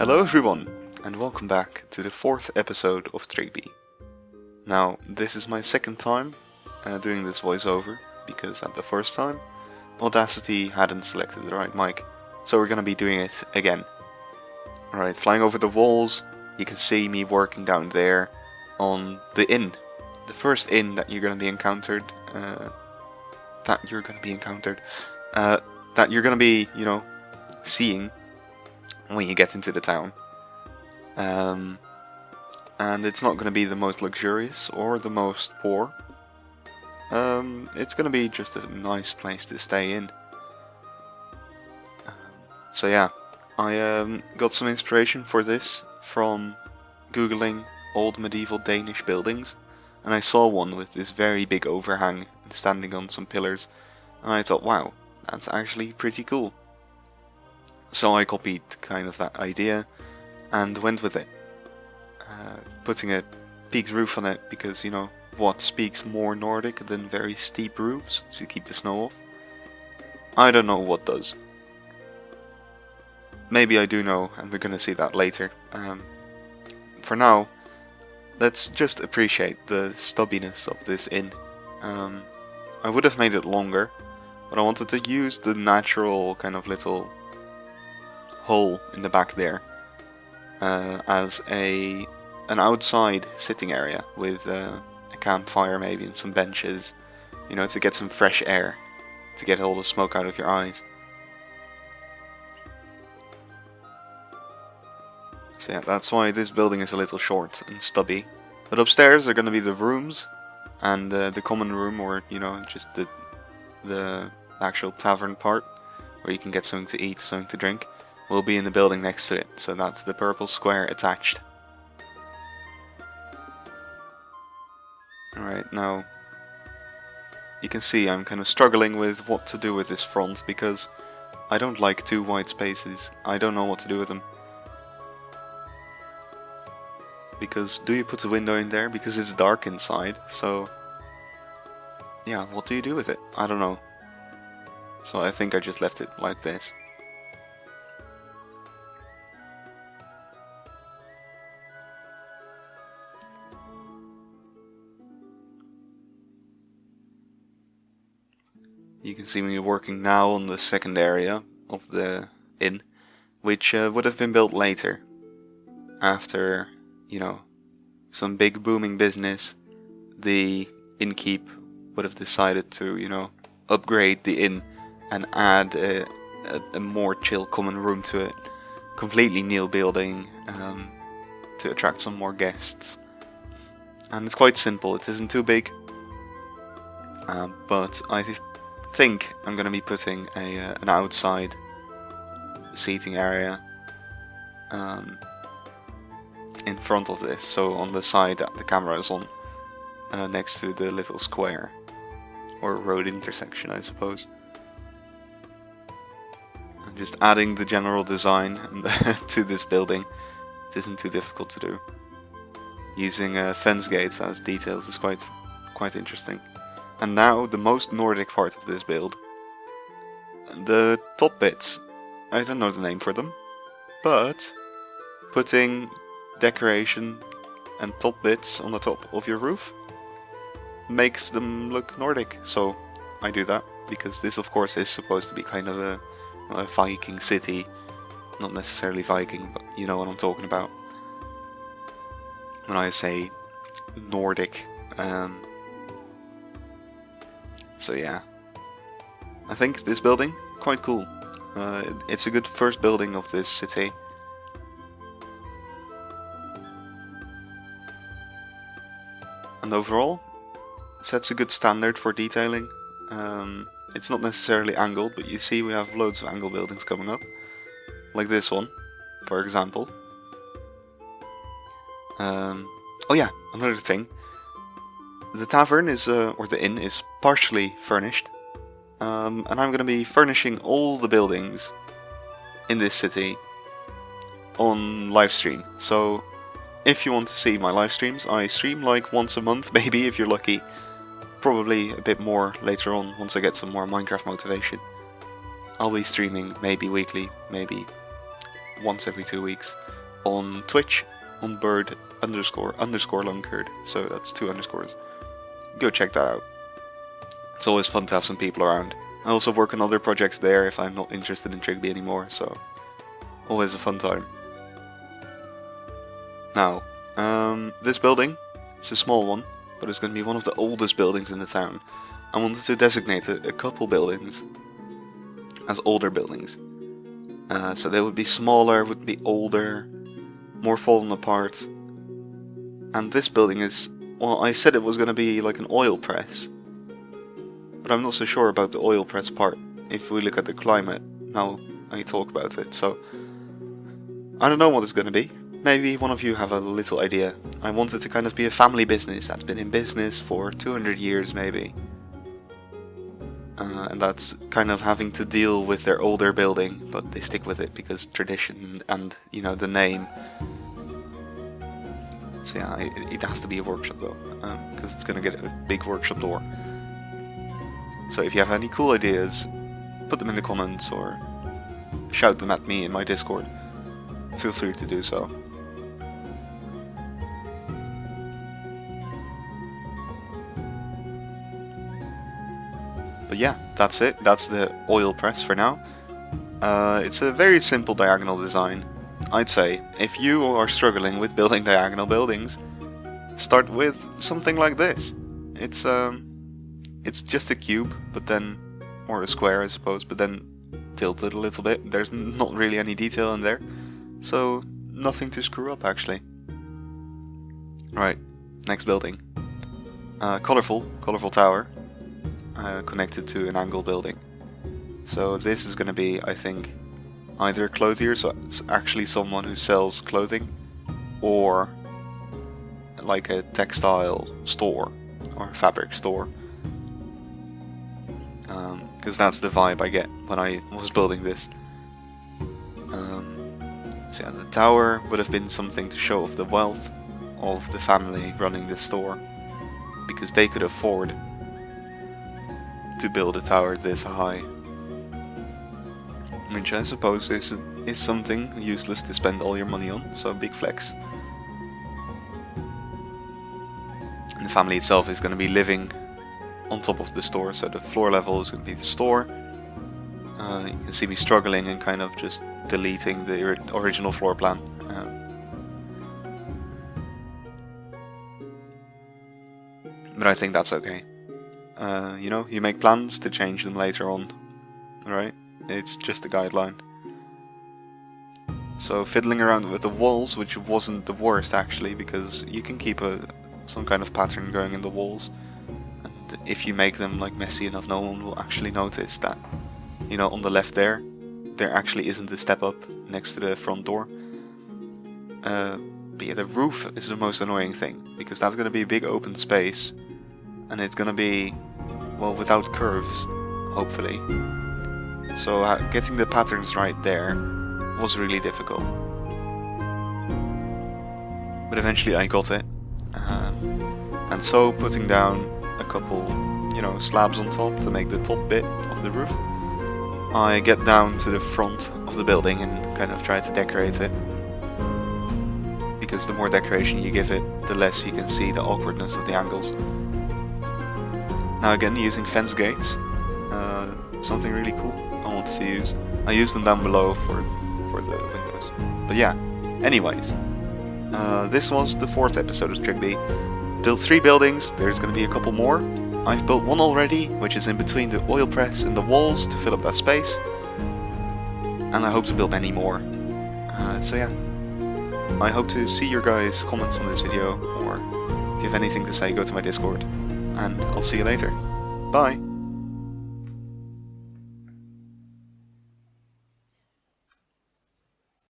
Hello everyone, and welcome back to the 4th episode of Tryggby. Now, this is my second time doing this voiceover, because at the first time, Audacity hadn't selected the right mic, so we're going to be doing it again. Alright, flying over the walls, you can see me working down there on the inn. The first inn that you're going to be encountered, that you're going to be, seeing when you get into the town. And it's not going to be the most luxurious or the most poor. It's going to be just a nice place to stay in. So yeah, I got some inspiration for this from googling old medieval Danish buildings, and I saw one with this very big overhang standing on some pillars, and I thought, wow, that's actually pretty cool. So I copied kind of that idea and went with it, putting a peaked roof on it because, what speaks more Nordic than very steep roofs to keep the snow off? I don't know what does. Maybe I do know, and we're gonna see that later. For now, let's just appreciate the stubbiness of this inn. I would have made it longer, but I wanted to use the natural kind of little hole in the back there as an outside sitting area with a campfire maybe and some benches, to get some fresh air, to get all the smoke out of your eyes. So yeah, that's why this building is a little short and stubby. But upstairs are going to be the rooms and the common room, or just the actual tavern part where you can get something to eat, something to drink, will be in the building next to it, so that's the purple square attached. Alright, now you can see I'm kind of struggling with what to do with this front, because I don't like two white spaces. I don't know what to do with them. Because do you put a window in there? Because it's dark inside, so yeah, what do you do with it? I don't know. So I think I just left it like this. You can see me working now on the second area of the inn, which would have been built later, after, some big booming business. The innkeep would have decided to, upgrade the inn and add a more chill common room to it, completely new building, to attract some more guests. And it's quite simple, it isn't too big, but I think I'm going to be putting an outside seating area in front of this, so on the side that the camera is on, next to the little square, or road intersection I suppose. I'm just adding the general design to this building. It isn't too difficult to do. Using fence gates as details is quite interesting. And now the most Nordic part of this build. The top bits. I don't know the name for them, but putting decoration and top bits on the top of your roof makes them look Nordic. So I do that, because this of course is supposed to be kind of a Viking city. Not necessarily Viking, but you know what I'm talking about when I say Nordic. So yeah, I think this building, quite cool. It's a good first building of this city. And overall, it sets a good standard for detailing. It's not necessarily angled, but you see we have loads of angle buildings coming up. Like this one, for example. Oh yeah, another thing. The tavern is, or the inn is partially furnished, and I'm going to be furnishing all the buildings in this city on livestream. So if you want to see my live streams, I stream like once a month, maybe if you're lucky. Probably a bit more later on once I get some more Minecraft motivation. I'll be streaming maybe weekly, maybe once every 2 weeks. on Twitch on Burd__Lunkhurd. So that's 2 underscores. Go check that out. It's always fun to have some people around. I also work on other projects there if I'm not interested in Tryggby anymore, so always a fun time. Now, this building, it's a small one, but it's going to be one of the oldest buildings in the town. I wanted to designate a couple buildings as older buildings. So they would be smaller, would be older, more fallen apart. And this building is, well, I said it was going to be like an oil press. But I'm not so sure about the oil press part, if we look at the climate, now I talk about it. So, I don't know what it's going to be. Maybe one of you have a little idea. I want it to kind of be a family business that's been in business for 200 years maybe. And that's kind of having to deal with their older building, but they stick with it because tradition and, you know, the name. So yeah, it has to be a workshop though, because it's going to get a big workshop door. So if you have any cool ideas, put them in the comments or shout them at me in my Discord. Feel free to do so. But yeah, that's it. That's the oil press for now. It's a very simple diagonal design. I'd say, if you are struggling with building diagonal buildings, start with something like this. It's just a cube, but then, or a square I suppose, but then tilted a little bit. There's not really any detail in there, so nothing to screw up actually. Right, next building. Colorful tower, connected to an angle building. So this is going to be, I think, either a clothier, so it's actually someone who sells clothing, or like a textile store or fabric store. Because that's the vibe I get when I was building this. So yeah, the tower would have been something to show off the wealth of the family running this store, because they could afford to build a tower this high. Which I suppose is something useless to spend all your money on, so big flex. And the family itself is going to be living on top of the store, so the floor level is going to be the store. You can see me struggling and kind of just deleting the original floor plan. But I think that's okay. You know, you make plans to change them later on, right? It's just a guideline. So fiddling around with the walls, which wasn't the worst actually, because you can keep some kind of pattern going in the walls. And if you make them like messy enough, no one will actually notice that, you know, on the left there actually isn't a step up next to the front door. But yeah, the roof is the most annoying thing, because that's going to be a big open space, and it's going to be, well, without curves, hopefully. So getting the patterns right there was really difficult. But eventually I got it. And so putting down a couple, you know, slabs on top to make the top bit of the roof, I get down to the front of the building and kind of try to decorate it. Because the more decoration you give it, the less you can see the awkwardness of the angles. Now again, using fence gates, something really cool I want to use. I use them down below for the windows. But yeah, anyways, this was the 4th episode of Tryggby. Built 3 buildings, there's going to be a couple more. I've built one already, which is in between the oil press and the walls to fill up that space. And I hope to build many more. So yeah, I hope to see your guys' comments on this video, or if you have anything to say, go to my Discord. And I'll see you later. Bye!